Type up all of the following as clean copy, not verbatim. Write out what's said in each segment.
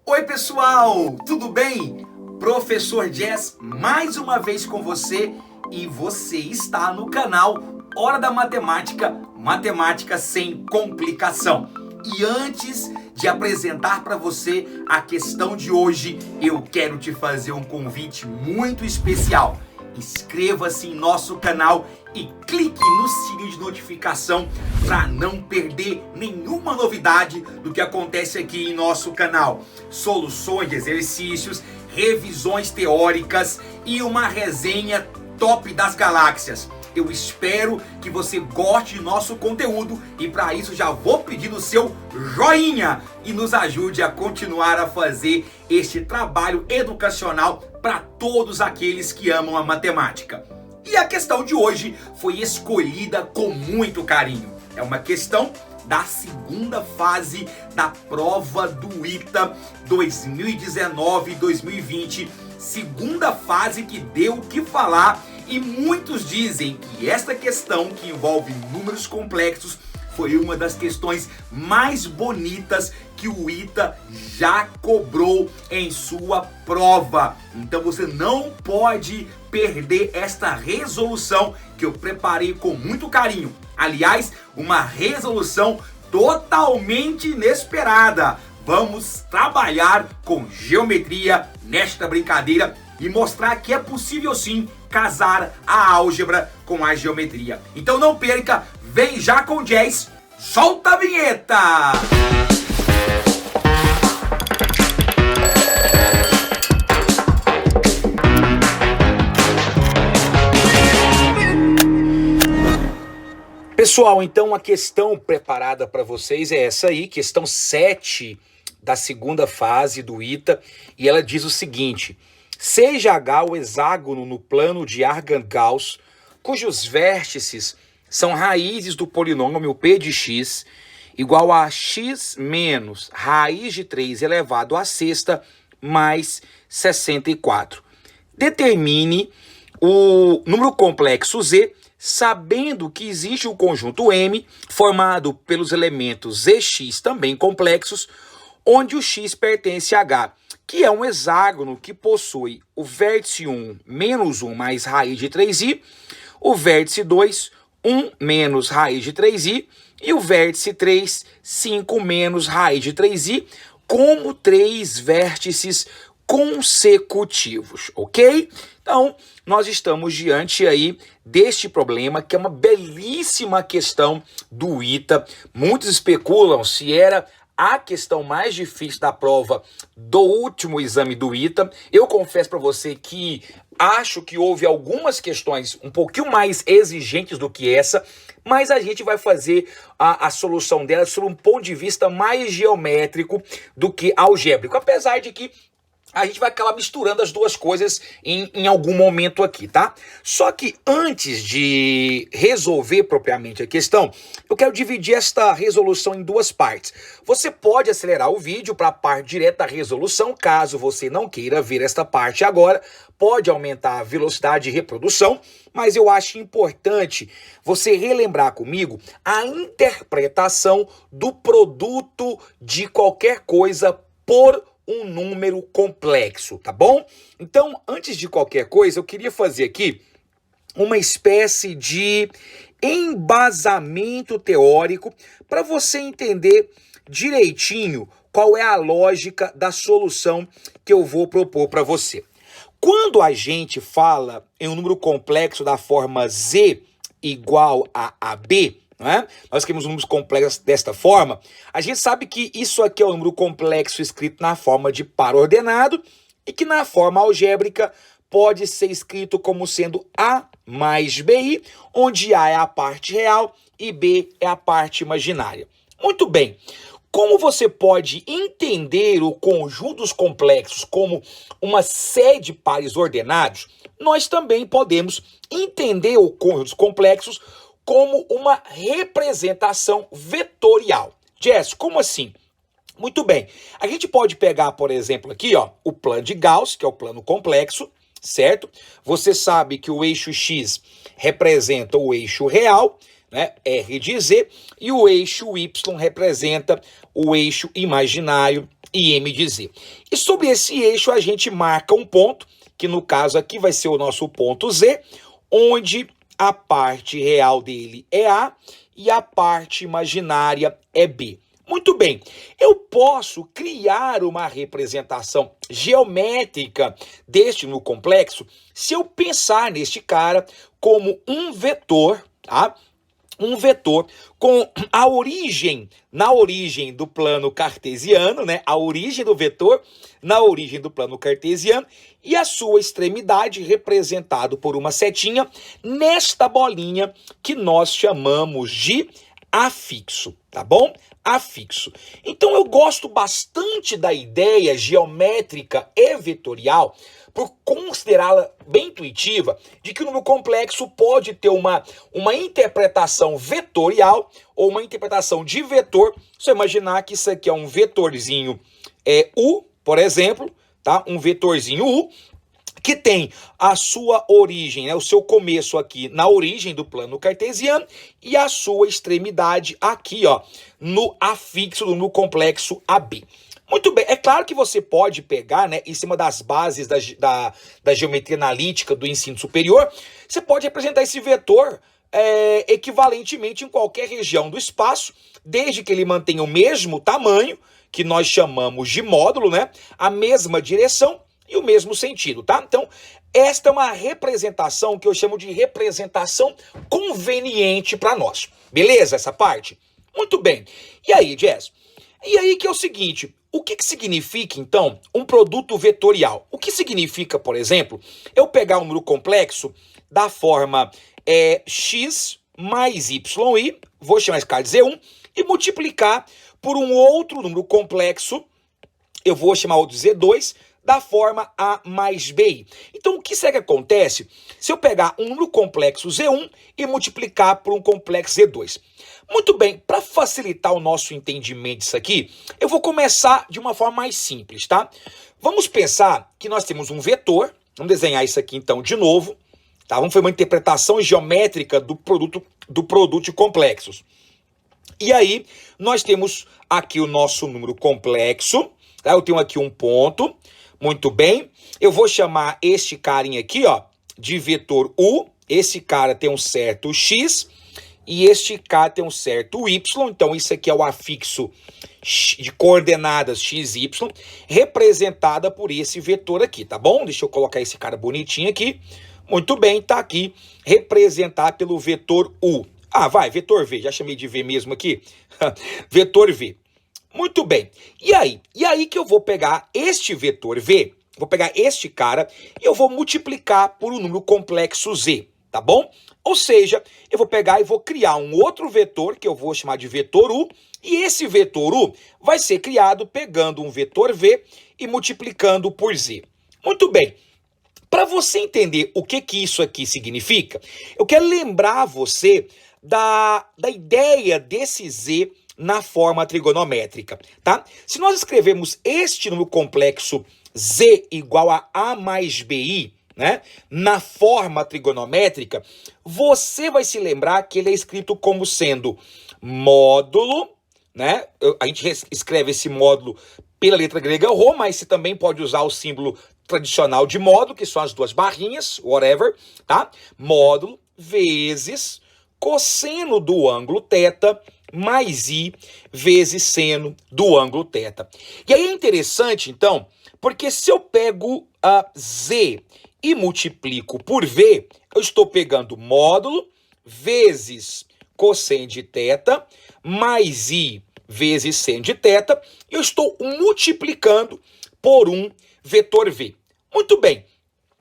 Oi pessoal, tudo bem? Professor Jazz mais uma vez com você e você está no canal Hora da Matemática, Matemática sem Complicação. E antes de apresentar para você a questão de hoje, eu quero te fazer um convite muito especial. Inscreva-se em nosso canal e clique no sininho de notificação para não perder nenhuma novidade do que acontece aqui em nosso canal. Soluções de exercícios, revisões teóricas e uma resenha top das galáxias. Eu espero que você goste de nosso conteúdo e para isso já vou pedir o seu joinha e nos ajude a continuar a fazer este trabalho educacional para todos aqueles que amam a matemática. E a questão de hoje foi escolhida com muito carinho. É uma questão da segunda fase da prova do ITA 2019-2020, segunda fase que deu o que falar. E muitos dizem que esta questão, que envolve números complexos, foi uma das questões mais bonitas que o ITA já cobrou em sua prova. Então você não pode perder esta resolução que eu preparei com muito carinho. Aliás, uma resolução totalmente inesperada. Vamos trabalhar com geometria nesta brincadeira e mostrar que é possível sim casar a álgebra com a geometria. Então não perca, vem já com o Jazz, solta a vinheta! Pessoal, então a questão preparada para vocês é essa aí, questão 7 da segunda fase do ITA, e ela diz o seguinte: seja H o hexágono no plano de Argand-Gauss, cujos vértices são raízes do polinômio p de x, igual a x menos raiz de 3 elevado à sexta mais 64. Determine o número complexo Z, sabendo que existe o conjunto M, formado pelos elementos Ex também complexos, onde o x pertence a H, que é um hexágono que possui o vértice 1 menos 1 mais raiz de 3i, o vértice 2, 1 menos raiz de 3i, e o vértice 3, 5 menos raiz de 3i, como três vértices consecutivos, ok? Então, nós estamos diante aí deste problema, que é uma belíssima questão do ITA. Muitos especulam se era a questão mais difícil da prova do último exame do ITA. Eu confesso para você que acho que houve algumas questões um pouquinho mais exigentes do que essa, mas a gente vai fazer a solução dela sob um ponto de vista mais geométrico do que algébrico, apesar de que a gente vai acabar misturando as duas coisas em algum momento aqui, tá? Só que antes de resolver propriamente a questão, eu quero dividir esta resolução em duas partes. Você pode acelerar o vídeo para a parte direta da resolução, caso você não queira ver esta parte agora. Pode aumentar a velocidade de reprodução, mas eu acho importante você relembrar comigo a interpretação do produto de qualquer coisa por um número complexo, tá bom? Então, antes de qualquer coisa, eu queria fazer aqui uma espécie de embasamento teórico para você entender direitinho qual é a lógica da solução que eu vou propor para você. Quando a gente fala em um número complexo da forma Z igual a AB, né? Nós temos números complexos desta forma. A gente sabe que isso aqui é um número complexo escrito na forma de par ordenado e que na forma algébrica pode ser escrito como sendo A mais BI, onde A é a parte real e B é a parte imaginária. Muito bem. Como você pode entender o conjunto dos complexos como uma série de pares ordenados, nós também podemos entender o conjunto dos complexos como uma representação vetorial. Jess, como assim? Muito bem. A gente pode pegar, por exemplo, aqui, ó, o plano de Gauss, que é o plano complexo, certo? Você sabe que o eixo X representa o eixo real, né, R de Z, e o eixo Y representa o eixo imaginário e M de Z. E sobre esse eixo a gente marca um ponto, que no caso aqui vai ser o nosso ponto Z, onde a parte real dele é A e a parte imaginária é B. Muito bem, eu posso criar uma representação geométrica deste número complexo se eu pensar neste cara como um vetor, tá? Um vetor com a origem, na origem do plano cartesiano, né? A origem do vetor na origem do plano cartesiano e a sua extremidade representado por uma setinha nesta bolinha que nós chamamos de afixo, tá bom? Afixo. Então eu gosto bastante da ideia geométrica e vetorial por considerá-la bem intuitiva, de que o número complexo pode ter uma interpretação vetorial ou uma interpretação de vetor. Se eu imaginar que isso aqui é um vetorzinho U, por exemplo, tá? Um vetorzinho U, que tem a sua origem, né, o seu começo aqui na origem do plano cartesiano e a sua extremidade aqui, ó, no afixo do número complexo AB. Muito bem, é claro que você pode pegar, né, em cima das bases da geometria analítica do ensino superior, você pode representar esse vetor equivalentemente em qualquer região do espaço, desde que ele mantenha o mesmo tamanho, que nós chamamos de módulo, né, a mesma direção e o mesmo sentido, tá? Então, esta é uma representação que eu chamo de representação conveniente para nós. Beleza, essa parte? Muito bem. E aí, Jess? E aí que é o seguinte, o que significa, então, um produto vetorial? O que significa, por exemplo, eu pegar um número complexo da forma x mais y, vou chamar esse cara de Z1, e multiplicar por um outro número complexo, eu vou chamar o de Z2, da forma A mais BI. Então, o que será que acontece se eu pegar um número complexo Z1 e multiplicar por um complexo Z2? Muito bem, para facilitar o nosso entendimento disso aqui, eu vou começar de uma forma mais simples, tá? Vamos pensar que nós temos um vetor, vamos desenhar isso aqui então de novo, tá? Vamos fazer uma interpretação geométrica do produto de complexos. E aí, nós temos aqui o nosso número complexo, tá? Eu tenho aqui um ponto. Muito bem, eu vou chamar este carinha aqui, ó, de vetor U. Esse cara tem um certo X e este cara tem um certo Y. Então, isso aqui é o afixo de coordenadas XY, representada por esse vetor aqui, tá bom? Deixa eu colocar esse cara bonitinho aqui. Muito bem, tá aqui, representado pelo vetor U. Ah, vai, vetor V, já chamei de V mesmo aqui. Vetor V. Muito bem. E aí que eu vou pegar este vetor V, vou pegar este cara e eu vou multiplicar por um número complexo Z, tá bom? Ou seja, eu vou pegar e vou criar um outro vetor que eu vou chamar de vetor U, e esse vetor U vai ser criado pegando um vetor V e multiplicando por Z. Muito bem. Para você entender o que isso aqui significa, eu quero lembrar você da ideia desse Z na forma trigonométrica, tá? Se nós escrevemos este número complexo Z igual a A mais BI, né, na forma trigonométrica, você vai se lembrar que ele é escrito como sendo módulo, né? A gente escreve esse módulo pela letra grega Rho, mas você também pode usar o símbolo tradicional de módulo, que são as duas barrinhas, whatever, tá? Módulo vezes cosseno do ângulo θ mais I vezes seno do ângulo θ. E aí é interessante, então, porque se eu pego a Z e multiplico por V, eu estou pegando módulo vezes cosseno de θ mais I vezes seno de θ, e eu estou multiplicando por um vetor V. Muito bem,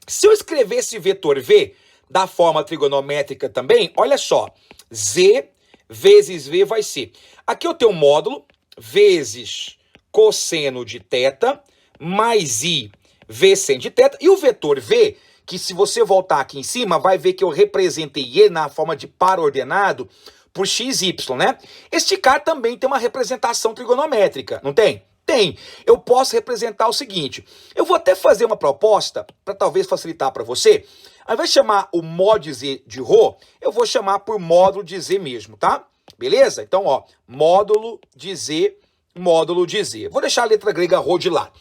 se eu escrever esse vetor V da forma trigonométrica também, olha só, Z vezes V vai ser, aqui eu tenho um módulo vezes cosseno de θ mais I vezes seno de θ, e o vetor V, que se você voltar aqui em cima, vai ver que eu representei ele na forma de par ordenado por XY, né? Este cara também tem uma representação trigonométrica, não tem? Tem. Eu posso representar o seguinte, eu vou até fazer uma proposta para talvez facilitar para você. Ao invés de chamar o mod Z de Rho, eu vou chamar por módulo de Z mesmo, tá? Beleza? Então, ó, módulo de Z módulo de Z. Vou deixar a letra grega Rho de lado.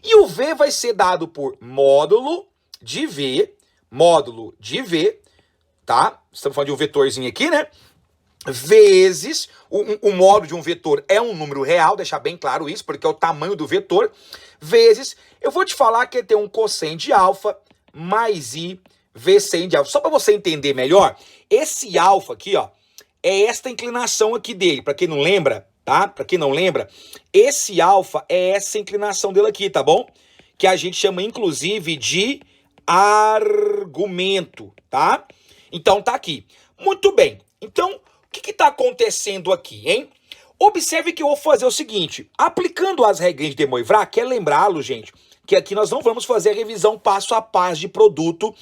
E o V vai ser dado por módulo de V, tá? Estamos falando de um vetorzinho aqui, né? Vezes, o módulo de um vetor é um número real, deixar bem claro isso, porque é o tamanho do vetor, vezes, eu vou te falar que tem um cosseno de alfa mais I vezes seno de alfa. Só para você entender melhor, esse alfa aqui, ó, é esta inclinação aqui dele, para quem não lembra, tá? Para quem não lembra, esse alfa é essa inclinação dele aqui, tá bom? Que a gente chama, inclusive, de argumento, tá? Então, tá aqui. Muito bem. Então, o que está acontecendo aqui, hein? Observe que eu vou fazer o seguinte, aplicando as regrinhas de De Moivre, quer lembrá-lo, gente, que aqui nós não vamos fazer a revisão passo a passo de produto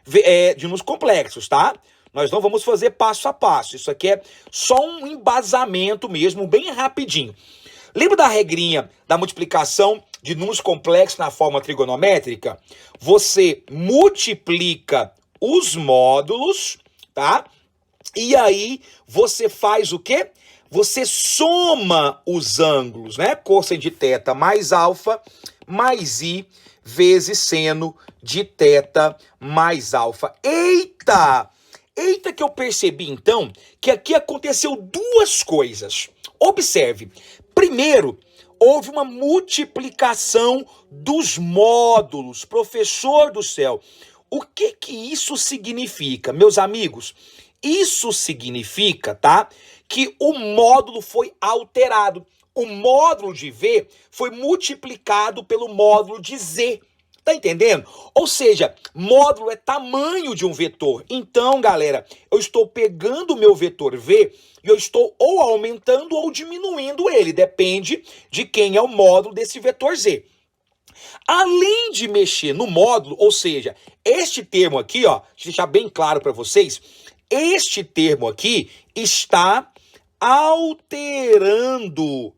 de números complexos, tá? Nós não vamos fazer passo a passo, isso aqui é só um embasamento mesmo, bem rapidinho. Lembra da regrinha da multiplicação de números complexos na forma trigonométrica? Você multiplica os módulos, tá? E aí, você faz o quê? Você soma os ângulos, né? Cosseno de θ mais alfa, mais I, vezes seno de θ mais alfa. Eita! Eita que eu percebi, então, que aqui aconteceu duas coisas. Observe. Primeiro, houve uma multiplicação dos módulos. Professor do céu, o que isso significa, meus amigos? Isso significa, tá, que o módulo foi alterado. O módulo de V foi multiplicado pelo módulo de Z. Tá entendendo? Ou seja, módulo é tamanho de um vetor. Então, galera, eu estou pegando o meu vetor V e eu estou ou aumentando ou diminuindo ele. Depende de quem é o módulo desse vetor Z. Além de mexer no módulo, ou seja, este termo aqui, ó, deixa eu deixar bem claro para vocês, este termo aqui está alterando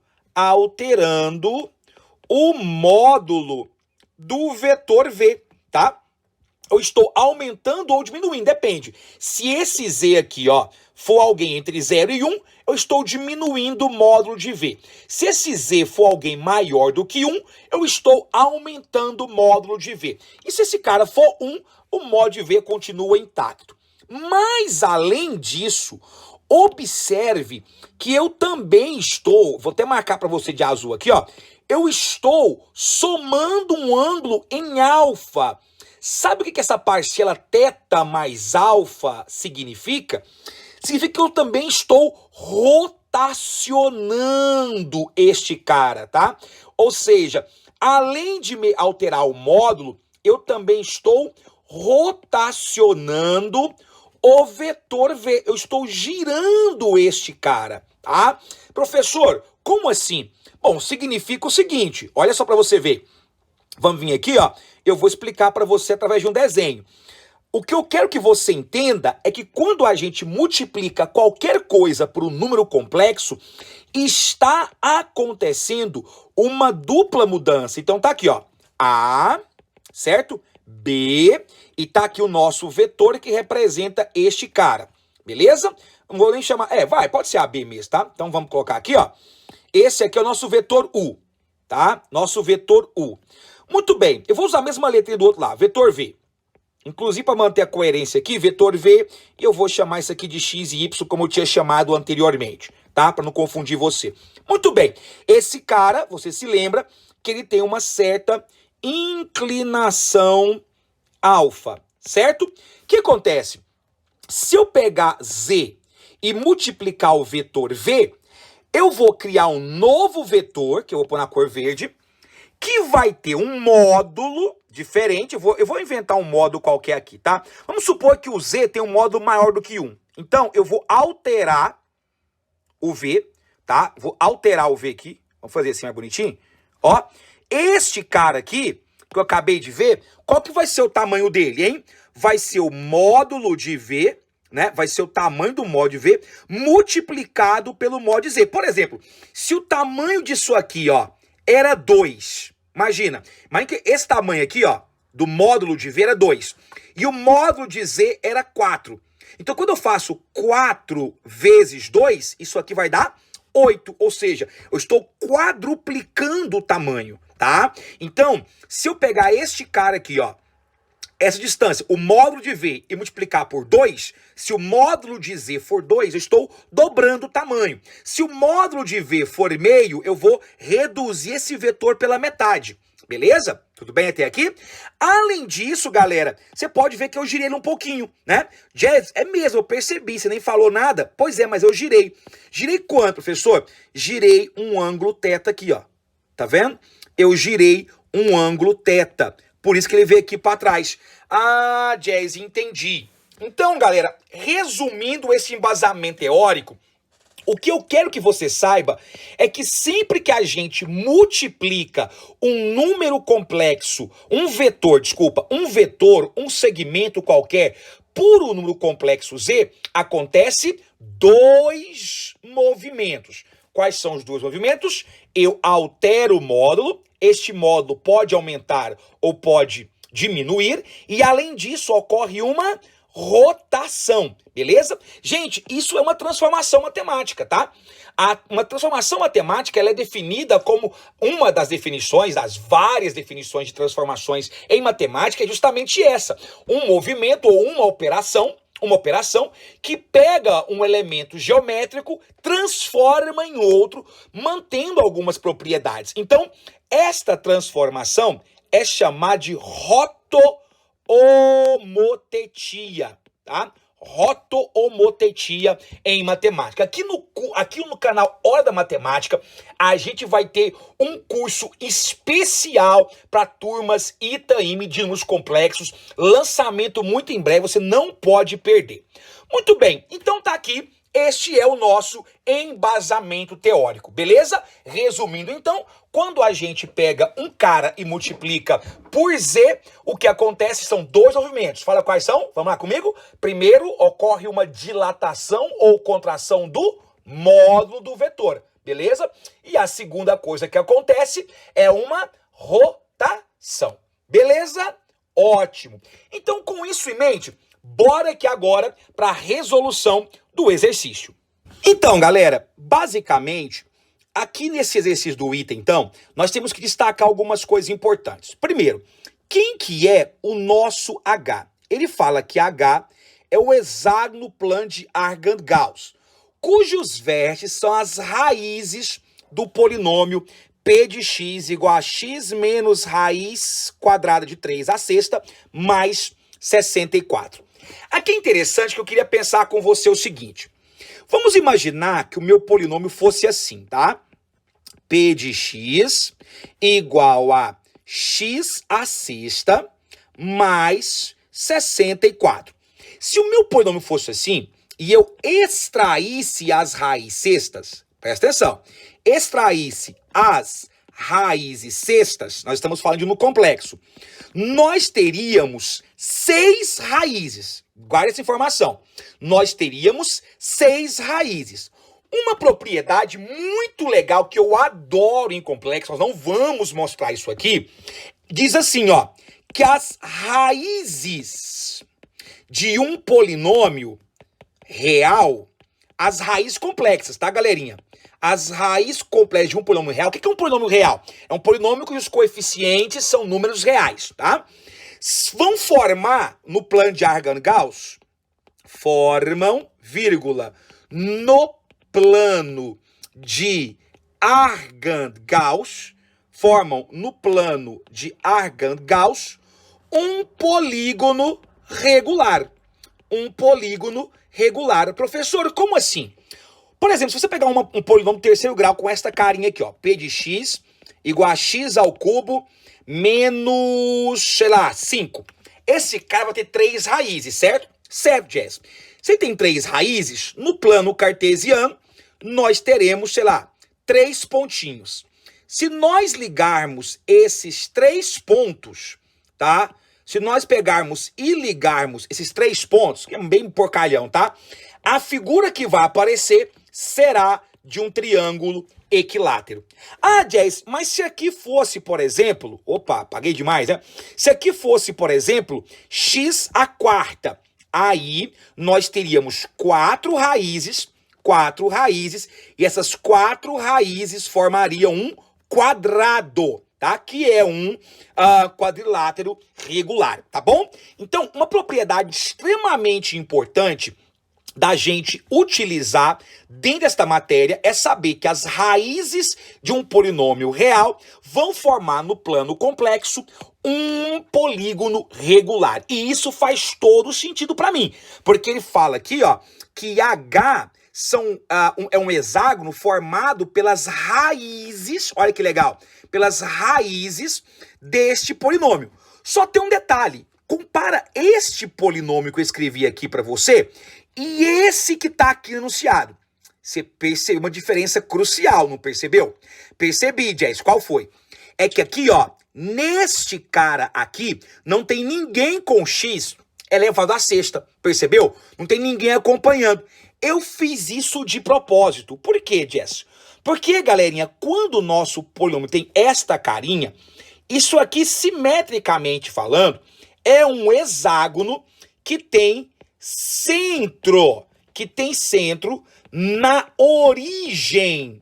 o módulo do vetor V, tá? Eu estou aumentando ou diminuindo, depende. Se esse Z aqui, ó, for alguém entre 0 e 1, eu estou diminuindo o módulo de V. Se esse Z for alguém maior do que 1, eu estou aumentando o módulo de V. E se esse cara for 1, o módulo de V continua intacto. Mas, além disso, observe que eu também estou, vou até marcar para você de azul aqui, ó, eu estou somando um ângulo em alfa. Sabe o que essa parcela θ mais alfa significa? Significa que eu também estou rotacionando este cara, tá? Ou seja, além de me alterar o módulo, eu também estou rotacionando o vetor V. Eu estou girando este cara, tá? Professor, como assim? Bom, significa o seguinte, olha só para você ver. Vamos vir aqui, ó. Eu vou explicar para você através de um desenho. O que eu quero que você entenda é que quando a gente multiplica qualquer coisa por um número complexo, está acontecendo uma dupla mudança. Então tá aqui, ó. A, certo? B, e tá aqui o nosso vetor que representa este cara. Beleza? Não vou nem chamar... pode ser AB mesmo, tá? Então vamos colocar aqui, ó. Esse aqui é o nosso vetor U, tá? Nosso vetor U. Muito bem, eu vou usar a mesma letra do outro lado, vetor V. Inclusive, para manter a coerência aqui, vetor V, eu vou chamar isso aqui de X e Y, como eu tinha chamado anteriormente, tá? Para não confundir você. Muito bem, esse cara, você se lembra que ele tem uma certa inclinação alfa, certo? O que acontece? Se eu pegar Z e multiplicar o vetor V, eu vou criar um novo vetor, que eu vou pôr na cor verde, que vai ter um módulo diferente. Eu vou inventar um módulo qualquer aqui, tá? Vamos supor que o Z tem um módulo maior do que 1. Então, eu vou alterar o V, tá? Vou alterar o V aqui. Vamos fazer assim mais bonitinho. Ó, este cara aqui, que eu acabei de ver, qual que vai ser o tamanho dele, hein? Vai ser o módulo de V, né? Vai ser o tamanho do módulo de V multiplicado pelo módulo de Z. Por exemplo, se o tamanho disso aqui, ó, era 2. Imagina que esse tamanho aqui, ó, do módulo de V era 2. E o módulo de Z era 4. Então, quando eu faço 4 vezes 2, isso aqui vai dar 8, ou seja, eu estou quadruplicando o tamanho, tá? Então, se eu pegar este cara aqui, ó, essa distância, o módulo de V, e multiplicar por 2, se o módulo de Z for 2, eu estou dobrando o tamanho. Se o módulo de V for meio, eu vou reduzir esse vetor pela metade. Beleza? Tudo bem até aqui? Além disso, galera, você pode ver que eu girei ele um pouquinho, né? Jazz, é mesmo, eu percebi, você nem falou nada. Pois é, mas eu girei. Girei quanto, professor? Girei um ângulo θ aqui, ó. Tá vendo? Eu girei um ângulo θ. Por isso que ele veio aqui para trás. Ah, Jazz, entendi. Então, galera, resumindo esse embasamento teórico, o que eu quero que você saiba é que sempre que a gente multiplica um número complexo, um vetor, um segmento qualquer, por um número complexo Z, acontece dois movimentos. Quais são os dois movimentos? Eu altero o módulo, este módulo pode aumentar ou pode diminuir, e além disso ocorre uma rotação, beleza? Gente, isso é uma transformação matemática, tá? Uma transformação matemática ela é definida como uma das definições, das várias definições de transformações em matemática, é justamente essa: um movimento ou uma operação que pega um elemento geométrico, transforma em outro, mantendo algumas propriedades. Então, esta transformação é chamada de roto-homotetia, tá? Roto-homotetia em matemática. Aqui no canal Hora da Matemática, a gente vai ter um curso especial para turmas ITA IME de números complexos, lançamento muito em breve, você não pode perder. Muito bem, então tá aqui. Este é o nosso embasamento teórico, beleza? Resumindo então, quando a gente pega um cara e multiplica por Z, o que acontece são dois movimentos. Fala quais são? Vamos lá comigo? Primeiro, ocorre uma dilatação ou contração do módulo do vetor, beleza? E a segunda coisa que acontece é uma rotação, beleza? Ótimo. Então, com isso em mente, bora aqui agora para a resolução do exercício. Então, galera, basicamente, aqui nesse exercício do item, então, nós temos que destacar algumas coisas importantes. Primeiro, quem que é o nosso H? Ele fala que H é o hexágono plano de Argand-Gauss, cujos vértices são as raízes do polinômio P de x igual a x menos raiz quadrada de 3 à sexta mais 64. Aqui é interessante que eu queria pensar com você o seguinte. Vamos imaginar que o meu polinômio fosse assim, tá? P de x igual a x à sexta mais 64. Se o meu polinômio fosse assim, e eu extraísse as raízes sextas, presta atenção, extraísse as raízes sextas, nós estamos falando de um complexo, nós teríamos 6 raízes. Guarda essa informação. Nós teríamos 6 raízes. Uma propriedade muito legal que eu adoro em complexo, nós não vamos mostrar isso aqui, diz assim, ó, que as raízes de um polinômio real, as raízes complexas, tá, galerinha? As raízes complexas de um polinômio real. O que é um polinômio real? É um polinômio cujos coeficientes são números reais, tá? Vão formar no plano de Argand-Gauss, formam, vírgula, no plano de Argand-Gauss, formam no plano de Argand-Gauss um polígono regular. Um polígono regular. Professor, como assim? Por exemplo, se você pegar um polinômio terceiro grau com esta carinha aqui, ó, P de x igual a x ao cubo menos, sei lá, 5. Esse cara vai ter 3 raízes, certo? Certo, Jess. Se tem 3 raízes, no plano cartesiano, nós teremos, sei lá, 3 pontinhos. Se nós ligarmos esses 3 pontos, tá? Se nós pegarmos e ligarmos esses 3 pontos, que é bem porcalhão, tá? A figura que vai aparecer será de um triângulo equilátero. Ah, Jess, mas se aqui fosse, por exemplo... Opa, apaguei demais, né? Se aqui fosse, por exemplo, x à quarta, aí nós teríamos 4 4 raízes, e essas 4 raízes formariam um quadrado, tá? Que é um quadrilátero regular, tá bom? Então, uma propriedade extremamente importante da gente utilizar dentro desta matéria é saber que as raízes de um polinômio real vão formar no plano complexo um polígono regular. E isso faz todo sentido para mim, porque ele fala aqui, ó, que H é um hexágono formado pelas raízes, olha que legal, pelas raízes deste polinômio. Só tem um detalhe, compara este polinômio que eu escrevi aqui para você e esse que está aqui enunciado. Você percebeu uma diferença crucial, não percebeu? Percebi, Jess, qual foi? É que aqui, ó, neste cara aqui, não tem ninguém com X elevado à sexta, percebeu? Não tem ninguém acompanhando. Eu fiz isso de propósito. Por quê, Jess? Porque, galerinha, quando o nosso polinômio tem esta carinha, isso aqui, simetricamente falando, é um hexágono que tem centro na origem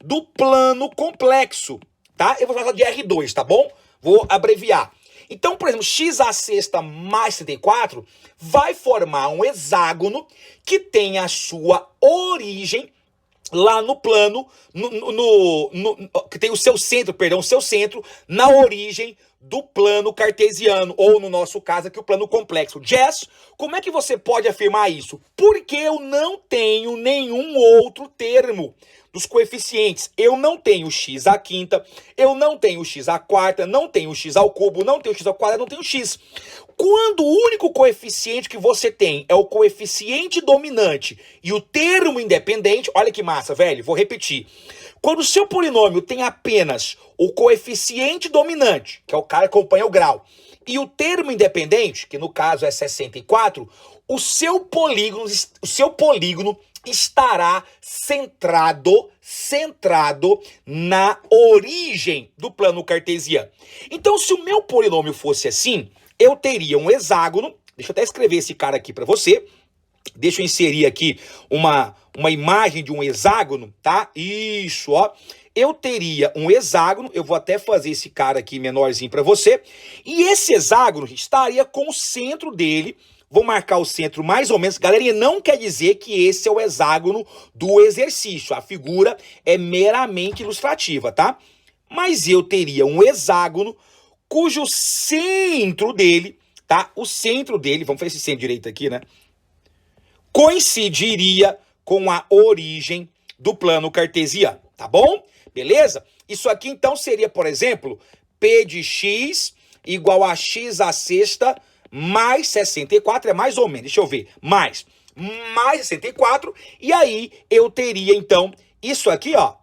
do plano complexo, tá? Eu vou falar de R2, tá bom? Vou abreviar. Então, por exemplo, x à sexta mais 34 vai formar um hexágono que tem a sua origem lá no plano, que tem o seu centro na origem do plano cartesiano, ou no nosso caso aqui o plano complexo. Jess, como é que você pode afirmar isso? Porque eu não tenho nenhum outro termo dos coeficientes. Eu não tenho x à quinta, eu não tenho x à quarta, não tenho x ao cubo, não tenho x ao quadrado, não tenho x. Quando o único coeficiente que você tem é o coeficiente dominante e o termo independente, olha que massa, velho, vou repetir. Quando o seu polinômio tem apenas o coeficiente dominante, que é o cara que acompanha o grau, e o termo independente, que no caso é 64, o seu polígono estará centrado na origem do plano cartesiano. Então, se o meu polinômio fosse assim, eu teria um hexágono, deixa eu até escrever esse cara aqui para você, deixa eu inserir aqui uma imagem de um hexágono, tá? Isso, ó. Eu teria um hexágono, eu vou até fazer esse cara aqui menorzinho para você, e esse hexágono estaria com o centro dele, vou marcar o centro mais ou menos, galerinha, não quer dizer que esse é o hexágono do exercício, a figura é meramente ilustrativa, tá? Mas eu teria um hexágono cujo centro dele, tá? O centro dele, vamos fazer esse centro direito aqui, né? Coincidiria com a origem do plano cartesiano, tá bom? Beleza? Isso aqui, então, seria, por exemplo, P de x igual a x à sexta mais 64, é mais ou menos, deixa eu ver, mais 64, e aí eu teria, então, isso aqui, ó,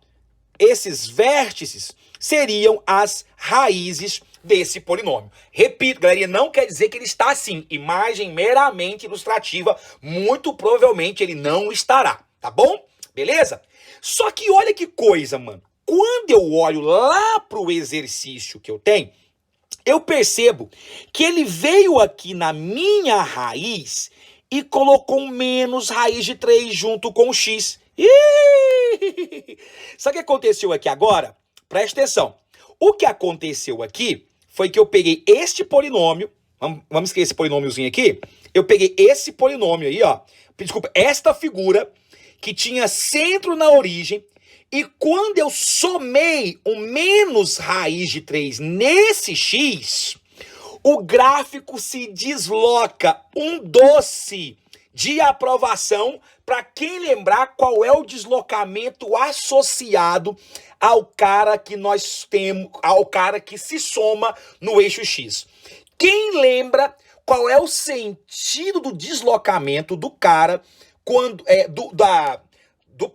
esses vértices seriam as raízes desse polinômio. Repito, galerinha, não quer dizer que ele está assim, imagem meramente ilustrativa, muito provavelmente ele não estará, tá bom? Beleza? Só que olha que coisa, mano, quando eu olho lá pro exercício que eu tenho, eu percebo que ele veio aqui na minha raiz e colocou um menos raiz de 3 junto com o x. Sabe o que aconteceu aqui agora? Presta atenção. O que aconteceu aqui foi que eu peguei este polinômio, vamos esquecer esse polinômiozinho aqui, eu peguei esse polinômio aí, ó, desculpa, esta figura que tinha centro na origem, e quando eu somei um menos raiz de 3 nesse x, o gráfico se desloca, um doce de aprovação para quem lembrar qual é o deslocamento associado ao cara que nós temos, ao cara que se soma no eixo x. Quem lembra qual é o sentido do deslocamento do cara quando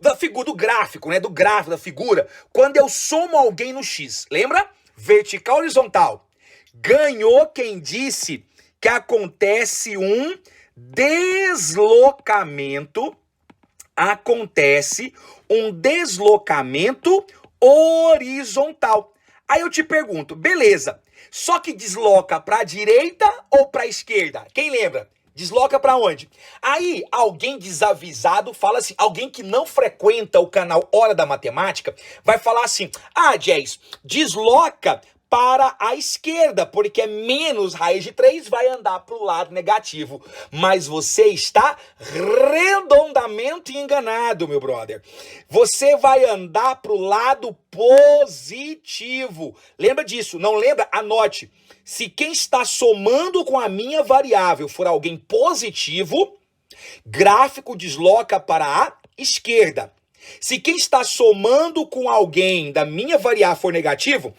da figura, do gráfico, né? Do gráfico, da figura, quando eu somo alguém no x. Lembra? Vertical, horizontal. Ganhou quem disse que acontece um deslocamento. Acontece um deslocamento horizontal. Aí eu te pergunto, beleza, só que desloca para a direita ou para a esquerda? Quem lembra? Desloca para onde? Aí, alguém desavisado fala assim, alguém que não frequenta o canal Hora da Matemática, vai falar assim, Jess, desloca para a esquerda, porque menos raiz de 3 vai andar para o lado negativo. Mas você está redondamente enganado, meu brother. Você vai andar para o lado positivo. Lembra disso? Não lembra? Anote. Se quem está somando com a minha variável for alguém positivo, gráfico desloca para a esquerda. Se quem está somando com alguém da minha variável for negativo,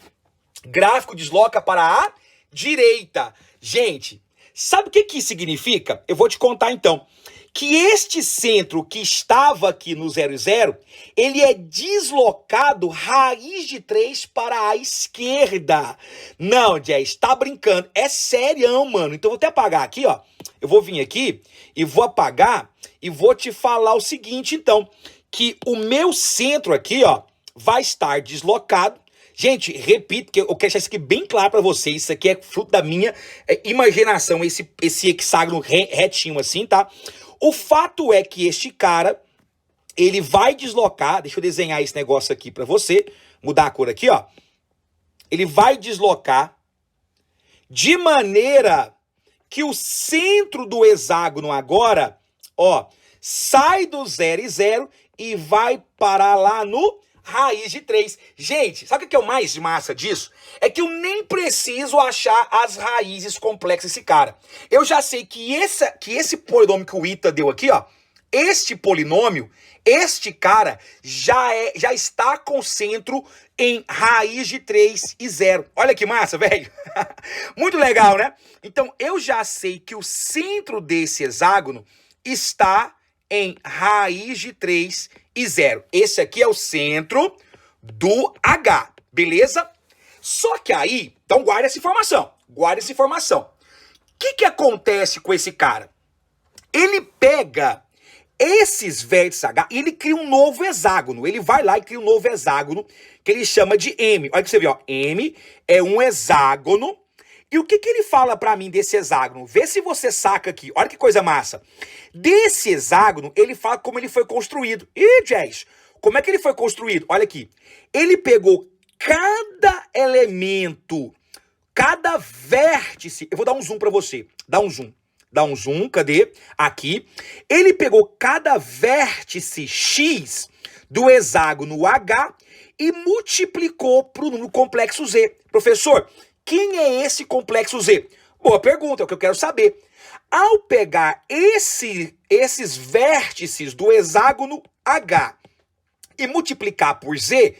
gráfico desloca para a direita. Gente, sabe o que isso significa? Eu vou te contar então. Que este centro que estava aqui no 0, 0, ele é deslocado raiz de 3 para a esquerda. Não, Jess, tá brincando. É sério, mano. Então eu vou até apagar aqui, ó. Eu vou vir aqui e vou apagar e vou te falar o seguinte, então. Que o meu centro aqui, ó, vai estar deslocado. Gente, repito, que eu quero deixar isso aqui bem claro para vocês. Isso aqui é fruto da minha imaginação, esse hexágono retinho assim, tá? O fato é que este cara, ele vai deslocar, deixa eu desenhar esse negócio aqui para você, mudar a cor aqui, ó. Ele vai deslocar de maneira que o centro do hexágono agora, ó, sai do 0 e 0 e vai parar lá no raiz de 3. Gente, sabe o que é o mais massa disso? É que eu nem preciso achar as raízes complexas desse cara. Eu já sei que esse polinômio que o Ita deu aqui, ó, este polinômio, este cara já está com centro em raiz de 3 e 0. Olha que massa, velho. Muito legal, né? Então, eu já sei que o centro desse hexágono está em raiz de 3 e 0. Esse aqui é o centro do H, beleza? Só que aí, então guarda essa informação, guarda essa informação. O que acontece com esse cara? Ele pega esses vértices H e ele cria um novo hexágono. Ele vai lá e cria um novo hexágono que ele chama de M. Olha que você vê, ó, M é um hexágono. E o que ele fala pra mim desse hexágono? Vê se você saca aqui. Olha que coisa massa. Desse hexágono, ele fala como ele foi construído. Ih, Jess, como é que ele foi construído? Olha aqui. Ele pegou cada elemento, cada vértice. Eu vou dar um zoom pra você. Dá um zoom. Dá um zoom, cadê? Aqui. Ele pegou cada vértice X do hexágono H e multiplicou pro número complexo Z. Professor, quem é esse complexo Z? Boa pergunta, é o que eu quero saber. Ao pegar esses vértices do hexágono H e multiplicar por Z,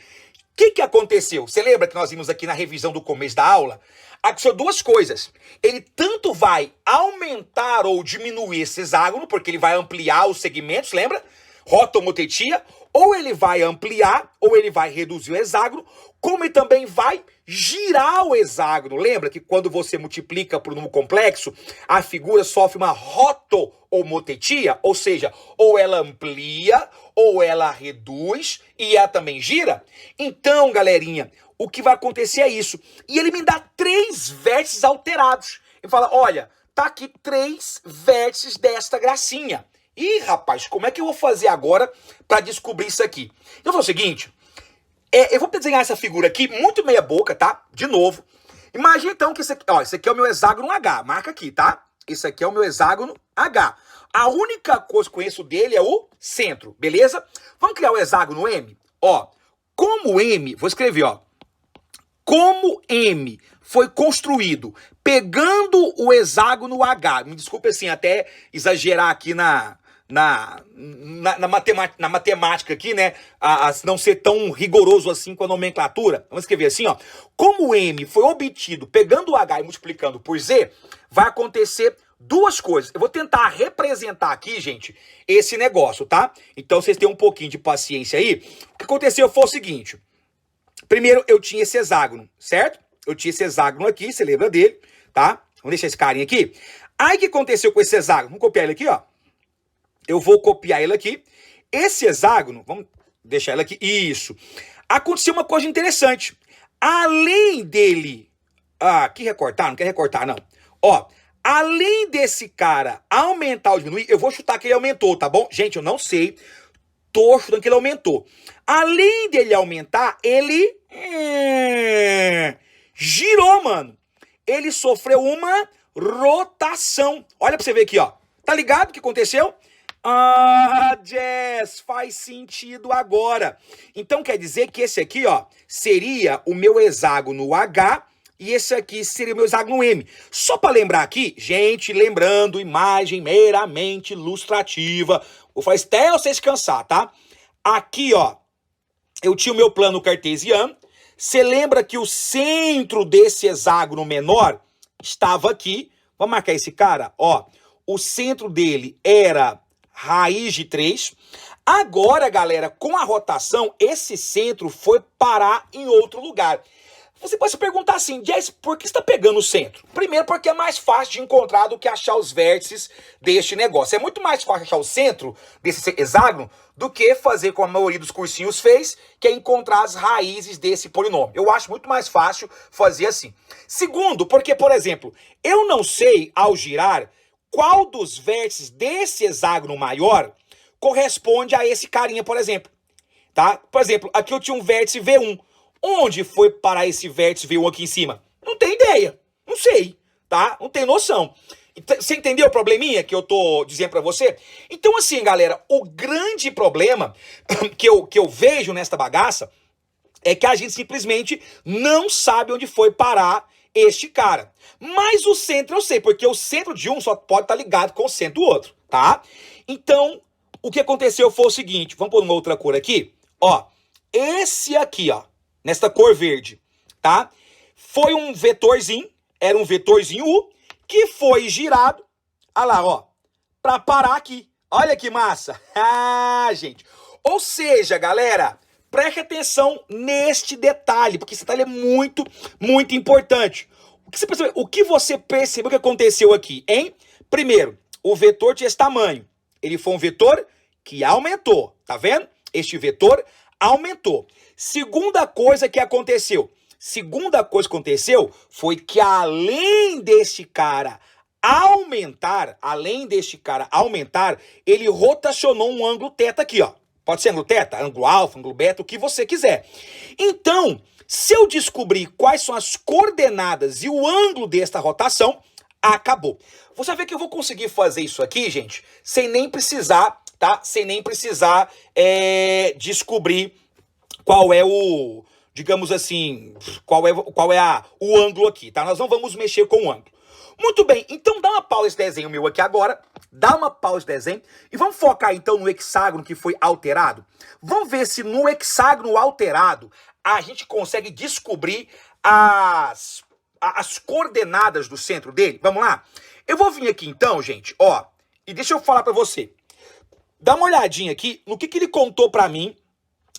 o que aconteceu? Você lembra que nós vimos aqui na revisão do começo da aula? Aconteceu duas coisas. Ele tanto vai aumentar ou diminuir esse hexágono, porque ele vai ampliar os segmentos, lembra? Rotomotetia, ou ele vai ampliar, ou ele vai reduzir o hexágono, como ele também vai girar o hexágono. Lembra que quando você multiplica por um número complexo, a figura sofre uma rotomotetia, ou seja, ou ela amplia, ou ela reduz, e ela também gira? Então, galerinha, o que vai acontecer é isso. E ele me dá 3 vértices alterados. Ele fala, olha, tá aqui 3 vértices desta gracinha. Ih, rapaz, como é que eu vou fazer agora para descobrir isso aqui? Eu vou fazer o seguinte, eu vou desenhar essa figura aqui, muito meia boca, tá? De novo. Imagina então que esse aqui é o meu hexágono H, marca aqui, tá? Esse aqui é o meu hexágono H. A única coisa que eu conheço dele é o centro, beleza? Vamos criar o hexágono M? Ó, como M, vou escrever, ó. Como M foi construído pegando o hexágono H, me desculpe assim, até exagerar aqui na matemática aqui, né? A não ser tão rigoroso assim com a nomenclatura. Vamos escrever assim, ó. Como o M foi obtido pegando o H e multiplicando por Z, vai acontecer duas coisas. Eu vou tentar representar aqui, gente, esse negócio, tá? Então vocês têm um pouquinho de paciência aí. O que aconteceu foi o seguinte. Primeiro, eu tinha esse hexágono, certo? Eu tinha esse hexágono aqui, você lembra dele, tá? Vamos deixar esse carinha aqui. Aí o que aconteceu com esse hexágono? Vamos copiar ele aqui, ó. Eu vou copiar ele aqui. Esse hexágono, vamos deixar ele aqui. Isso. Aconteceu uma coisa interessante. Além dele... Ah, aqui recortar? Não quer recortar, não. Ó, Além desse cara aumentar ou diminuir, eu vou chutar que ele aumentou, tá bom? Gente, eu não sei. Tô chutando que ele aumentou. Além dele aumentar, ele girou, mano. Ele sofreu uma rotação. Olha pra você ver aqui, ó. Tá ligado o que aconteceu? Ah, Jess, faz sentido agora. Então quer dizer que esse aqui, ó, seria o meu hexágono H e esse aqui seria o meu hexágono M. Só para lembrar aqui, gente, lembrando, imagem meramente ilustrativa. Vou fazer até vocês cansar, tá? Aqui, ó, eu tinha o meu plano cartesiano. Você lembra que o centro desse hexágono menor estava aqui. Vamos marcar esse cara, ó. O centro dele era raiz de 3. Agora, galera, com a rotação, esse centro foi parar em outro lugar. Você pode se perguntar assim, Jess, por que você está pegando o centro? Primeiro, porque é mais fácil de encontrar do que achar os vértices deste negócio. É muito mais fácil achar o centro desse hexágono do que fazer como a maioria dos cursinhos fez, que é encontrar as raízes desse polinômio. Eu acho muito mais fácil fazer assim. Segundo, porque, por exemplo, eu não sei, ao girar, qual dos vértices desse hexágono maior corresponde a esse carinha, por exemplo. Tá? Por exemplo, aqui eu tinha um vértice V1. Onde foi parar esse vértice V1 aqui em cima? Não tenho ideia. Não sei, tá? Não tenho noção. Você entendeu o probleminha que eu tô dizendo pra você? Então assim, galera, o grande problema que eu vejo nesta bagaça é que a gente simplesmente não sabe onde foi parar este cara. Mas o centro eu sei, porque o centro de um só pode estar ligado com o centro do outro, tá? Então, o que aconteceu foi o seguinte, vamos pôr uma outra cor aqui, ó. Esse aqui, ó, nesta cor verde, tá? Foi um vetorzinho, era um vetorzinho U, que foi girado, olha lá, ó, pra parar aqui. Olha que massa. Ah, gente. Ou seja, galera, preste atenção neste detalhe, porque esse detalhe é muito, muito importante. O que você percebeu que aconteceu aqui, hein? Primeiro, o vetor tinha esse tamanho. Ele foi um vetor que aumentou, tá vendo? Este vetor aumentou. Segunda coisa que aconteceu foi que além deste cara aumentar, ele rotacionou um ângulo θ aqui, ó. Pode ser ângulo θ, ângulo alfa, ângulo beta, o que você quiser. Então, se eu descobrir quais são as coordenadas e o ângulo desta rotação, acabou. Você vai ver que eu vou conseguir fazer isso aqui, gente, sem nem precisar, tá? Sem nem precisar descobrir qual é o, digamos assim, qual é o ângulo aqui, tá? Nós não vamos mexer com o ângulo. Muito bem, então dá uma pausa esse desenho meu aqui agora, dá uma pausa esse desenho e vamos focar então no hexágono que foi alterado. Vamos ver se no hexágono alterado a gente consegue descobrir as coordenadas do centro dele. Vamos lá? Eu vou vir aqui então, gente, ó, e deixa eu falar pra você. Dá uma olhadinha aqui no que ele contou pra mim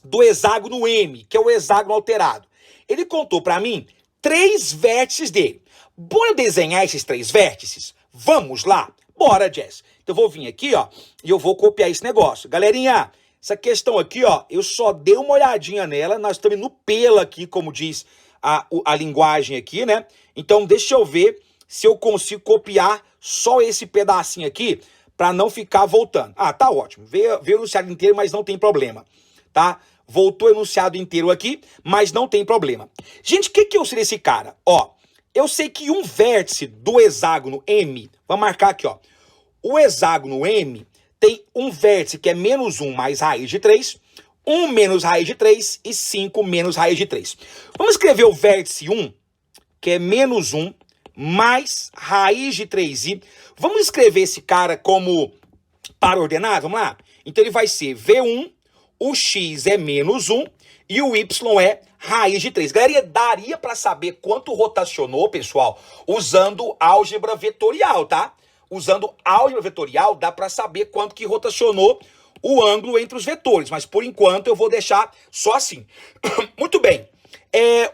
do hexágono M, que é o hexágono alterado. Ele contou pra mim 3 vértices dele. Bora desenhar esses 3 vértices? Vamos lá? Bora, Jess. Então eu vou vir aqui, ó, e eu vou copiar esse negócio. Galerinha, essa questão aqui, ó, eu só dei uma olhadinha nela, nós estamos no pelo aqui, como diz a linguagem aqui, né? Então deixa eu ver se eu consigo copiar só esse pedacinho aqui, para não ficar voltando. Ah, tá ótimo. Veio o enunciado inteiro, mas não tem problema, tá? Voltou o enunciado inteiro aqui, mas não tem problema. Gente, o que eu sei desse cara? Ó, eu sei que um vértice do hexágono M, vamos marcar aqui, ó. O hexágono M tem um vértice que é menos 1 mais raiz de 3, 1 menos raiz de 3 e 5 menos raiz de 3. Vamos escrever o vértice 1, que é menos 1 mais raiz de 3i. Vamos escrever esse cara como par ordenado? Vamos lá? Então ele vai ser V1, o x é menos 1 e o y é raiz de 3. Galera, daria para saber quanto rotacionou, pessoal, usando álgebra vetorial, tá? Usando álgebra vetorial, dá para saber quanto que rotacionou o ângulo entre os vetores, mas por enquanto eu vou deixar só assim. Muito bem.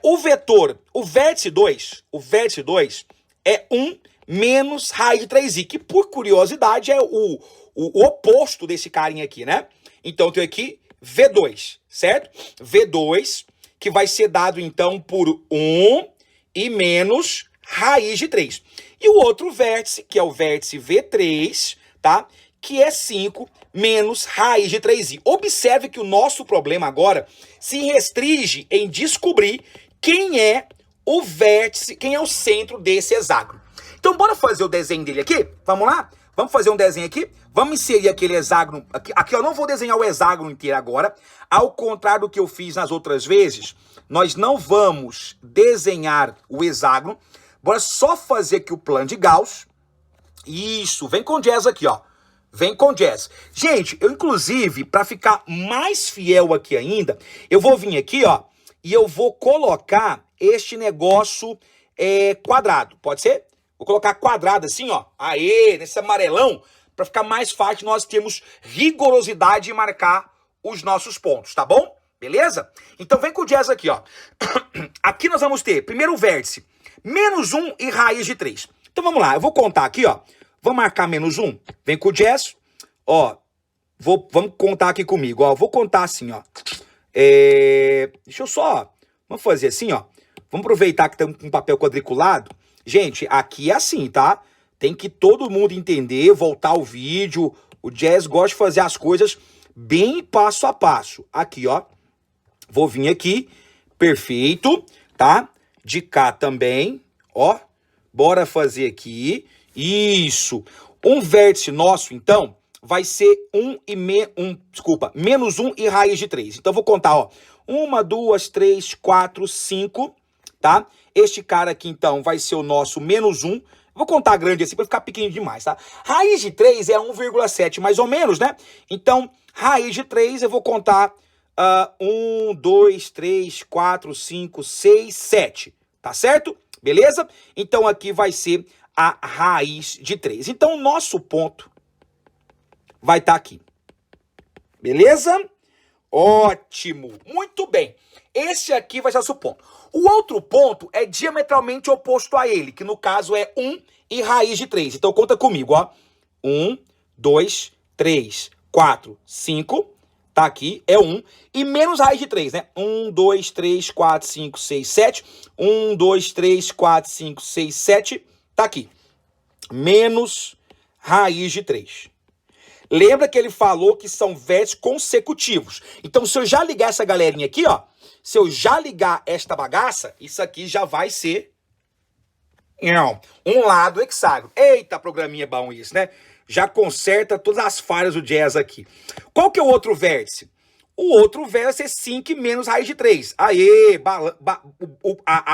O vetor, o vértice 2 é 1 menos raiz de 3i, que por curiosidade é o oposto desse carinha aqui, né? Então eu tenho aqui V2, certo? V2, que vai ser dado então por 1 e menos raiz de 3. E o outro vértice, que é o vértice V3, tá? Que é 5 menos raiz de 3i. Observe que o nosso problema agora se restringe em descobrir quem é o vértice, quem é o centro desse hexágono. Então, bora fazer o desenho dele aqui? Vamos lá? Vamos fazer um desenho aqui? Vamos inserir aquele hexágono aqui. Aqui eu não vou desenhar o hexágono inteiro agora. Ao contrário do que eu fiz nas outras vezes, nós não vamos desenhar o hexágono. Bora só fazer aqui o plano de Gauss. Isso, vem com jazz aqui, ó. Vem com jazz. Gente, eu inclusive, para ficar mais fiel aqui ainda, eu vou vir aqui, ó, e eu vou colocar este negócio quadrado. Pode ser? Vou colocar quadrado assim, ó. Aê, nesse amarelão, para ficar mais fácil nós termos rigorosidade em marcar os nossos pontos, tá bom? Beleza? Então vem com o jazz aqui, ó. Aqui nós vamos ter, primeiro o vértice, menos 1 e raiz de 3. Então vamos lá, eu vou contar aqui, ó. Vamos marcar menos 1. Vem com o jazz. Ó, vamos contar aqui comigo, ó. Vou contar assim, ó. Deixa eu só, vamos fazer assim, ó. Vamos aproveitar que estamos com papel quadriculado. Gente, aqui é assim, tá? Tem que todo mundo entender, voltar o vídeo. O Jazz gosta de fazer as coisas bem passo a passo. Aqui, ó. Vou vir aqui. Perfeito, tá? De cá também, ó. Bora fazer aqui. Isso. Um vértice nosso, então, vai ser menos 1 e raiz de 3. Então, eu vou contar, ó. 1, 2, 3, 4, 5, tá? Este cara aqui, então, vai ser o nosso menos 1. Vou contar grande assim para ficar pequeno demais, tá? Raiz de 3 é 1,7 mais ou menos, né? Então, raiz de 3 eu vou contar 1, 2, 3, 4, 5, 6, 7. Tá certo? Beleza? Então, aqui vai ser a raiz de 3. Então, o nosso ponto vai estar aqui. Beleza? Ótimo. Muito bem. Esse aqui vai ser o nosso ponto. O outro ponto é diametralmente oposto a ele, que no caso é 1 e raiz de 3. Então conta comigo, ó. 1, 2, 3, 4, 5. Tá aqui, é 1. E menos raiz de 3, né? 1, 2, 3, 4, 5, 6, 7. 1, 2, 3, 4, 5, 6, 7. Tá aqui. Menos raiz de 3. Lembra que ele falou que são vértices consecutivos. Então, se eu já ligar essa galerinha aqui, ó. Se eu já ligar esta bagaça, isso aqui já vai ser um lado hexágono. Eita, programinha bom isso, né? Já conserta todas as falhas do Jazz aqui. Qual que é o outro vértice? O outro vértice é 5 menos raiz de 3. Aê,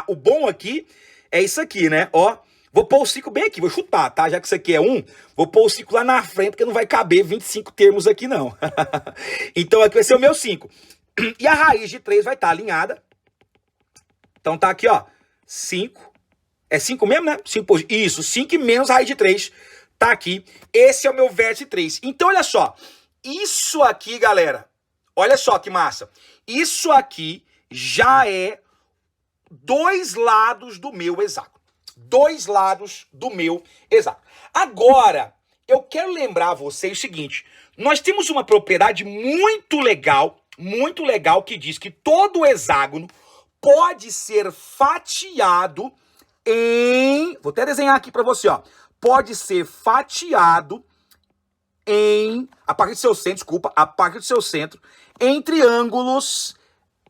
o bom aqui é isso aqui, né? Ó, vou pôr o 5 bem aqui, vou chutar, tá? Já que isso aqui é 1, vou pôr o 5 lá na frente, porque não vai caber 25 termos aqui, não. Então aqui vai ser o meu 5. E a raiz de 3 vai estar alinhada. Então tá aqui, ó. 5. É 5 mesmo, né? 5, isso, 5 menos raiz de 3. Tá aqui. Esse é o meu vértice 3. Então, olha só. Isso aqui, galera. Olha só que massa. Isso aqui já é 2 lados do meu hexágono. 2 lados do meu hexágono. Agora, eu quero lembrar a vocês o seguinte. Nós temos uma propriedade muito legal que diz que todo hexágono pode ser fatiado em... Vou até desenhar aqui para você, ó. Pode ser fatiado em... a partir do seu centro, desculpa, a partir do seu centro, em triângulos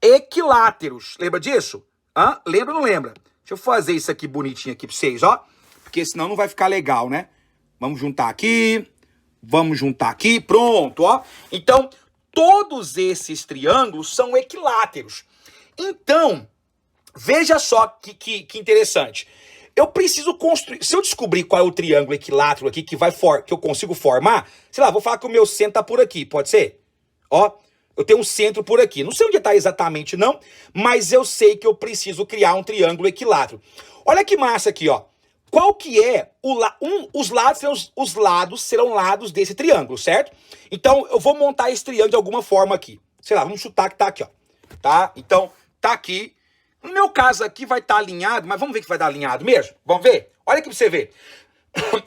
equiláteros. Lembra disso? Hã? Lembra ou não lembra? Deixa eu fazer isso aqui bonitinho aqui para vocês, ó. Porque senão não vai ficar legal, né? Vamos juntar aqui. Vamos juntar aqui. Pronto, ó. Então... todos esses triângulos são equiláteros. Então, veja só que interessante. Eu preciso construir... se eu descobrir qual é o triângulo equilátero aqui que eu consigo formar, sei lá, vou falar que o meu centro tá por aqui, pode ser? Ó, eu tenho um centro por aqui. Não sei onde está exatamente, não, mas eu sei que eu preciso criar um triângulo equilátero. Olha que massa aqui, ó. Qual que é os lados serão lados desse triângulo, certo? Então, eu vou montar esse triângulo de alguma forma aqui. Sei lá, vamos chutar que tá aqui, ó. Tá? Então, tá aqui. No meu caso aqui vai estar alinhado, mas vamos ver que vai dar alinhado mesmo? Vamos ver? Olha aqui pra você ver.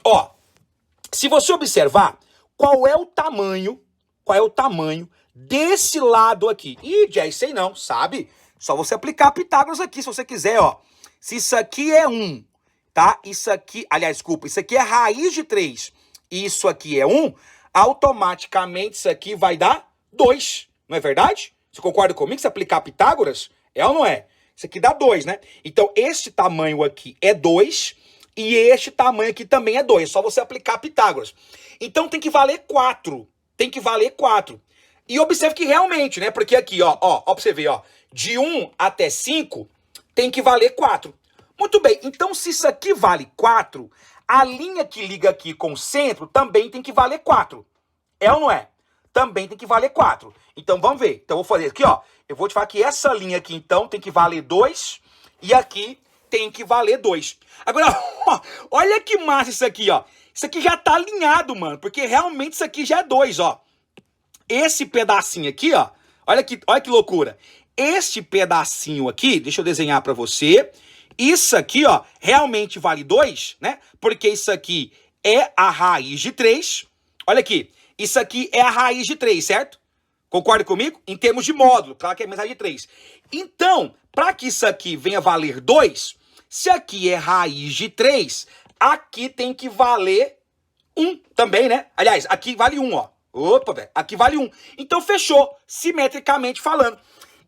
Ó, se você observar, qual é o tamanho desse lado aqui? Ih, já sei não, sabe? Só você aplicar Pitágoras aqui, se você quiser, ó. Se isso aqui é 1... tá? Isso aqui, aliás, desculpa, isso aqui é raiz de 3 e isso aqui é 1, automaticamente isso aqui vai dar 2, não é verdade? Você concorda comigo? Se aplicar Pitágoras, é ou não é? Isso aqui dá 2, né? Então, este tamanho aqui é 2 e este tamanho aqui também é 2. É só você aplicar Pitágoras. Então, tem que valer 4. Tem que valer 4. E observe que realmente, né? Porque aqui, ó pra você ver, ó. De 1 até 5, tem que valer 4. Muito bem. Então, se isso aqui vale 4, a linha que liga aqui com o centro também tem que valer 4. É ou não é? Também tem que valer 4. Então, vamos ver. Então, eu vou fazer aqui, ó. Eu vou te falar que essa linha aqui, então, tem que valer 2. E aqui tem que valer 2. Agora, ó, olha que massa isso aqui, ó. Isso aqui já tá alinhado, mano. Porque realmente isso aqui já é 2, ó. Esse pedacinho aqui, ó. Olha que loucura. Este pedacinho aqui, deixa eu desenhar pra você. Isso aqui, ó, realmente vale 2, né? Porque isso aqui é a raiz de 3. Olha aqui. Isso aqui é a raiz de 3, certo? Concorda comigo? Em termos de módulo, claro que é a raiz de 3. Então, para que isso aqui venha valer 2, se aqui é raiz de 3, aqui tem que valer 1 também, né? Aliás, aqui vale 1, ó. Opa, velho, aqui vale 1. Então, fechou, simetricamente falando.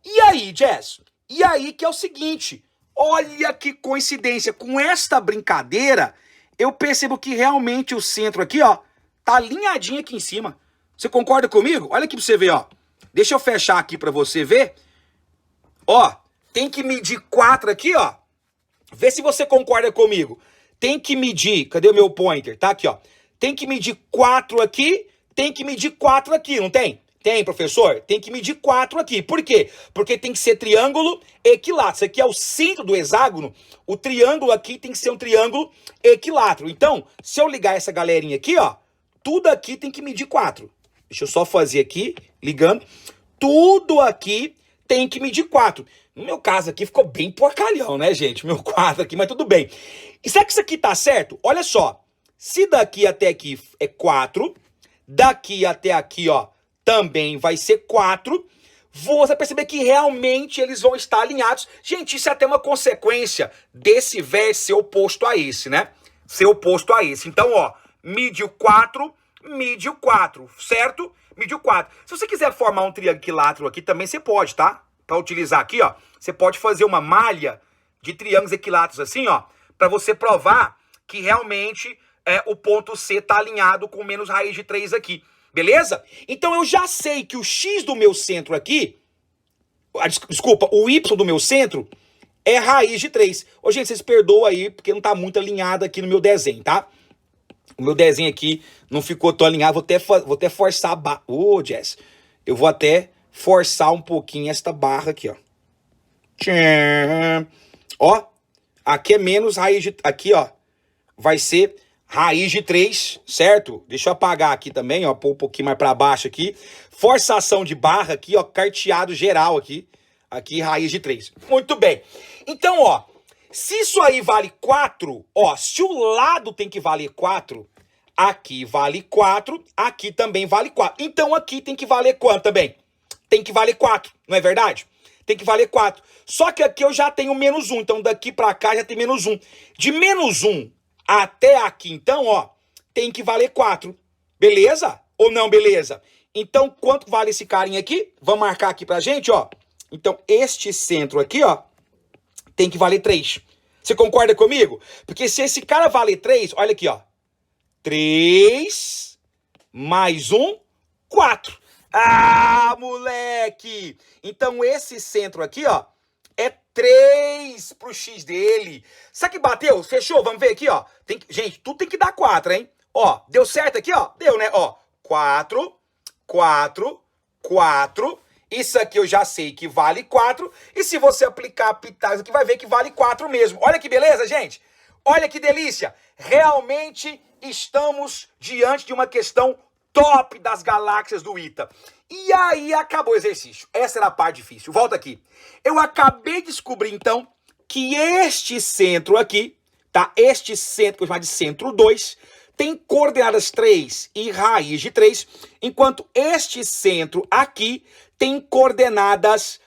E aí, Jess? E aí que é o seguinte, olha que coincidência, com esta brincadeira, eu percebo que realmente o centro aqui, ó, tá alinhadinho aqui em cima. Você concorda comigo? Olha aqui pra você ver, ó. Deixa eu fechar aqui pra você ver. Ó, tem que medir 4 aqui, ó. Vê se você concorda comigo. Tem que medir, cadê o meu pointer? Tá aqui, ó. Tem que medir 4 aqui, tem que medir 4 aqui, não tem? Tem, professor? Tem que medir 4 aqui. Por quê? Porque tem que ser triângulo equilátero. Isso aqui é o centro do hexágono. O triângulo aqui tem que ser um triângulo equilátero. Então, se eu ligar essa galerinha aqui, ó, tudo aqui tem que medir 4. Deixa eu só fazer aqui, ligando. Tudo aqui tem que medir 4. No meu caso aqui ficou bem porcalhão, né, gente? Meu quadro aqui, mas tudo bem. E será que isso aqui tá certo? Olha só. Se daqui até aqui é 4, daqui até aqui, ó, também vai ser 4. Você vai perceber que realmente eles vão estar alinhados. Gente, isso é até uma consequência desse vértice ser oposto a esse, né? Ser oposto a esse. Então, ó, mide o 4, mide o 4, certo? Mide o 4. Se você quiser formar um triângulo equilátero aqui, também você pode, tá? Para utilizar aqui, ó, você pode fazer uma malha de triângulos equiláteros assim, ó, para você provar que realmente o ponto C tá alinhado com menos raiz de 3 aqui. Beleza? Então eu já sei que o X do meu centro aqui, desculpa, o Y do meu centro é raiz de 3. Ô, gente, vocês perdoam aí, porque não tá muito alinhado aqui no meu desenho, tá? O meu desenho aqui não ficou tão alinhado, vou até forçar a barra. Ô, Jess, eu vou até forçar um pouquinho esta barra aqui, ó. Tcharam. Ó, aqui é menos raiz de... Aqui, ó, vai ser... raiz de 3, certo? Deixa eu apagar aqui também, ó, pôr um pouquinho mais para baixo aqui. Forçação de barra aqui, ó, carteado geral aqui. Aqui, raiz de 3. Muito bem. Então, ó, se isso aí vale 4, ó, se o lado tem que valer 4, aqui vale 4, aqui também vale 4. Então, aqui tem que valer quanto também? Tem que valer 4, não é verdade? Tem que valer 4. Só que aqui eu já tenho menos 1, então daqui para cá já tem menos 1. De menos 1 até aqui, então, ó, tem que valer 4. Beleza? Ou não, beleza? Então, quanto vale esse carinha aqui? Vamos marcar aqui pra gente, ó. Então, este centro aqui, ó, tem que valer 3. Você concorda comigo? Porque se esse cara valer 3, olha aqui, ó. 3 mais 1, 4. Ah, moleque! Então, esse centro aqui, ó, é 3 pro X dele. Sabe que bateu? Fechou? Vamos ver aqui, ó. Gente, tudo tem que dar 4, hein? Ó, deu certo aqui, ó? Deu, né? Ó, 4, 4, 4. Isso aqui eu já sei que vale 4. E se você aplicar a Pitágoras aqui, vai ver que vale 4 mesmo. Olha que beleza, gente. Olha que delícia. Realmente estamos diante de uma questão top das galáxias do ITA. E aí acabou o exercício. Essa era a parte difícil. Volta aqui. Eu acabei de descobrir, então, que este centro aqui, tá? Este centro, que eu vou chamar de centro 2, tem coordenadas 3 e raiz de 3, enquanto este centro aqui tem coordenadas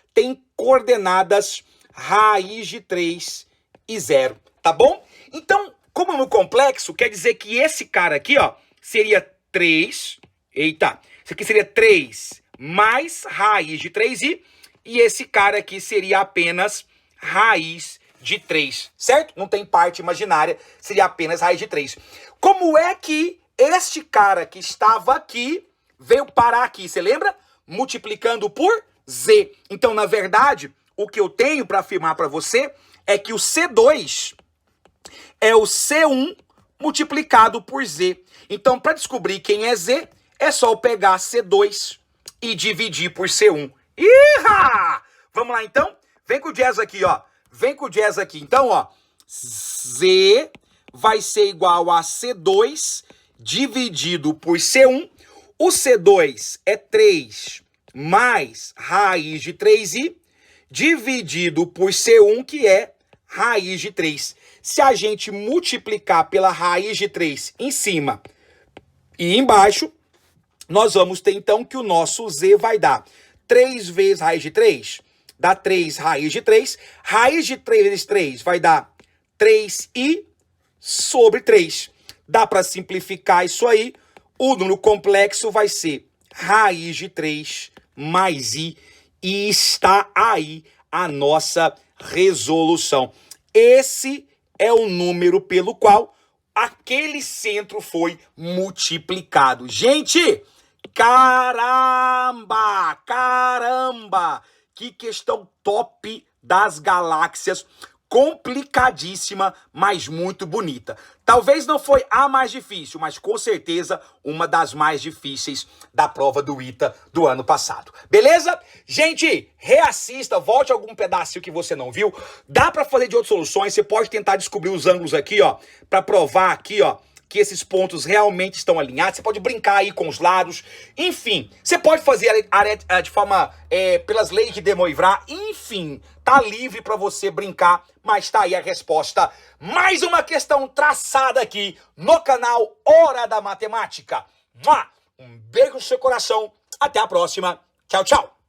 raiz de 3 e 0, tá bom? Então, como no complexo, quer dizer que esse cara aqui, ó, seria 3. Eita, isso aqui seria 3 mais raiz de 3i. E esse cara aqui seria apenas raiz de 3, certo? Não tem parte imaginária, seria apenas raiz de 3. Como é que este cara que estava aqui veio parar aqui? Você lembra? Multiplicando por z. Então, na verdade, o que eu tenho para afirmar para você é que o C2 é o C1 multiplicado por z. Então, para descobrir quem é z, é só eu pegar C2 e dividir por C1. Iha! Vamos lá, então? Vem com o jazz aqui, ó. Vem com o jazz aqui. Então, ó, z vai ser igual a C2 dividido por C1. O C2 é 3 mais raiz de 3i, dividido por C1, que é raiz de 3. Se a gente multiplicar pela raiz de 3 em cima e embaixo, nós vamos ter, então, que o nosso z vai dar 3 vezes raiz de 3, dá 3 raiz de 3. Raiz de 3 vezes 3 vai dar 3i sobre 3. Dá para simplificar isso aí. O número complexo vai ser raiz de 3 mais i. E está aí a nossa resolução. Esse é o número pelo qual aquele centro foi multiplicado. Gente, caramba, caramba, que questão top das galáxias, complicadíssima, mas muito bonita. Talvez não foi a mais difícil, mas com certeza uma das mais difíceis da prova do ITA do ano passado. Beleza? Gente, reassista, volte algum pedacinho que você não viu. Dá para fazer de outras soluções, você pode tentar descobrir os ângulos aqui, ó, para provar aqui, ó, que esses pontos realmente estão alinhados. Você pode brincar aí com os lados. Enfim, você pode fazer de forma pelas leis de De Moivre. Enfim, tá livre para você brincar, mas tá aí a resposta. Mais uma questão traçada aqui no canal Hora da Matemática. Um beijo no seu coração. Até a próxima. Tchau, tchau.